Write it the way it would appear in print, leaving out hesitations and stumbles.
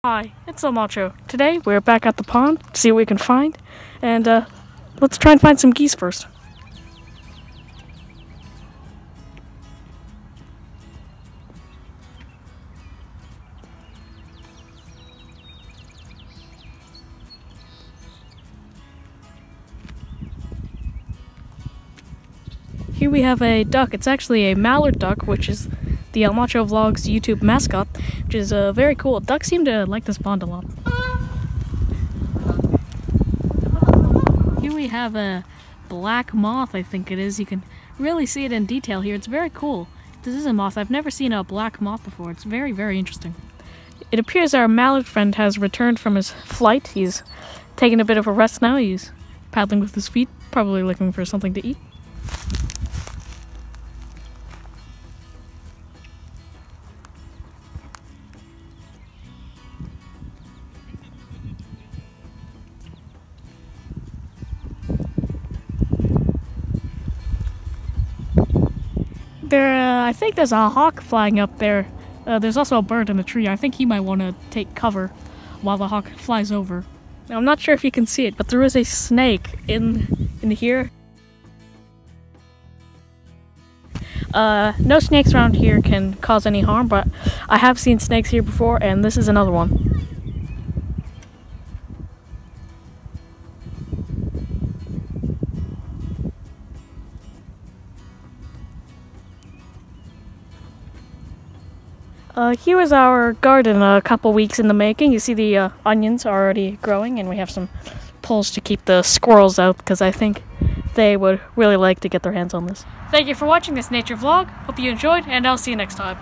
Hi, it's El Macho. Today we're back at the pond to see what we can find, and let's try and find some geese first. Here we have a duck. It's actually a mallard duck, which is the El Macho Vlogs YouTube mascot, which is very cool. Ducks seem to like this pond a lot. Here we have a black moth, I think it is. You can really see it in detail here. It's very cool. This is a moth. I've never seen a black moth before. It's very, very interesting. It appears our mallard friend has returned from his flight. He's taking a bit of a rest now. He's paddling with his feet, probably looking for something to eat. I think there's a hawk flying up there. There's also a bird in a tree. I think he might want to take cover while the hawk flies over. Now, I'm not sure if you can see it, but there is a snake in here. No snakes around here can cause any harm, but I have seen snakes here before, and this is another one. Here is our garden a couple weeks in the making. You see the onions are already growing, and we have some poles to keep the squirrels out because I think they would really like to get their hands on this. Thank you for watching this nature vlog. Hope you enjoyed, and I'll see you next time.